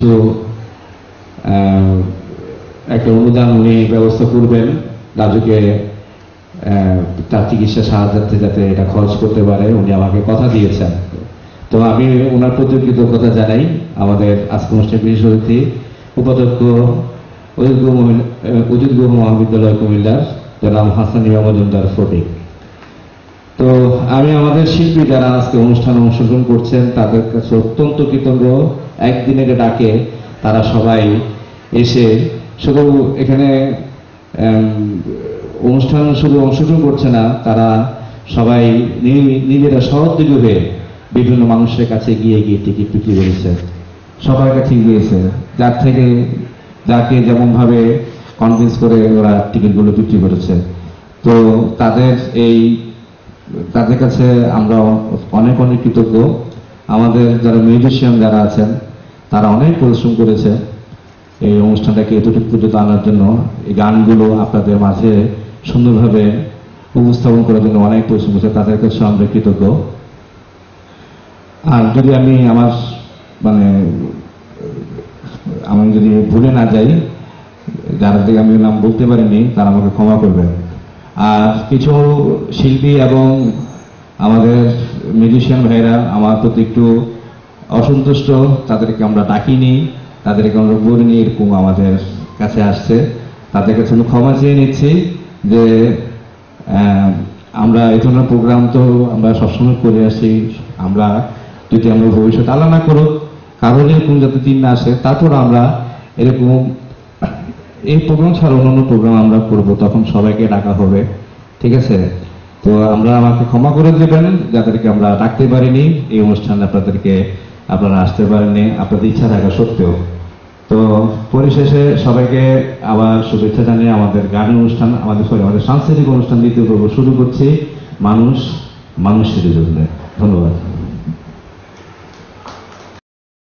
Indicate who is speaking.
Speaker 1: তো একটা অনুদান উনি ব্যবস্থা করবেন রাজুকে তার চিকিৎসা সাহায্যার্থে যাতে এটা খরচ করতে পারে উনি আমাকে কথা দিয়েছেন। তো আমি ওনার প্রতি কৃতজ্ঞতা জানাই। আমাদের আজকে অনুষ্ঠানের বিশেষ অতিথি উপাধ্যক্ষ অজিত গুহ মহাবিদ্যালয় কুমিল্লার জনাব হাসানিয়া মজুমদার ফটিক। তো আমি আমাদের শিল্পী যারা আজকে অনুষ্ঠানে অংশগ্রহণ করছেন তাদের কাছে অত্যন্ত কৃতজ্ঞ। একদিনের ডাকে তারা সবাই এসে শুধু এখানে অনুষ্ঠান শুধু অংশগ্রহণ করছে না, তারা সবাই নিজেরা সহযোগী হয়ে বিভিন্ন মানুষের কাছে গিয়ে গিয়ে টিকিট বিক্রি করেছে, সবার কাছে গিয়েছে, যার থেকে যাকে যেমন ভাবে কনভিন্স করে ওরা টিকিটগুলো বিক্রি করেছে। তো তাদের কাছে আমরা অনেক অনেক কৃতজ্ঞ। আমাদের যারা মিউজিশিয়ান যারা আছেন তারা অনেক পরিশ্রম করেছে এই অনুষ্ঠানটাকে এতটুকু পর্যন্ত আনার জন্য, এই গানগুলো আপনাদের মাঝে সুন্দরভাবে উপস্থাপন করার জন্য অনেক পরিশ্রম করেছে, তাদের কাছে আমরা কৃতজ্ঞ। আর যদি আমি আমি যদি ভুলে না যাই, যারা দিকে আমি নাম বলতে পারিনি তারা আমাকে ক্ষমা করবেন। আর কিছু শিল্পী এবং আমাদের মিউজিশিয়ান ভাইরা আমার প্রতি একটু অসন্তুষ্ট, তাদেরকে আমরা ডাকিনি, তাদেরকে আমরা বলিনি, এরকম আমাদের কাছে আসছে। তাদের কাছে আমি ক্ষমা চেয়ে নিচ্ছি যে আমরা এই ধরনের প্রোগ্রাম তো আমরা সবসময় করে আসি। আমরা যদি আমরা ভবিষ্যৎ আল্লাহ না করুক কারণ এরকম যাতে দিন না আসে, তারপর আমরা এরকম এই প্রোগ্রাম ছাড়া অন্যান্য প্রোগ্রাম আমরা করব, তখন সবাইকে ডাকা হবে, ঠিক আছে? তো আমাকে ক্ষমা করে দেবেন যাদেরকে আমরা ডাকতে পারিনি এই অনুষ্ঠানে, আপনারা আসতে পারেননি আপনাদের ইচ্ছা থাকা সত্ত্বেও। তো পরিশেষে সবাইকে আবার শুভেচ্ছা জানিয়ে আমাদের গানের অনুষ্ঠান, আমাদের সাংস্কৃতিক অনুষ্ঠান দ্বিতীয় পর্ব শুরু করছি, মানুষের জন্য। ধন্যবাদ।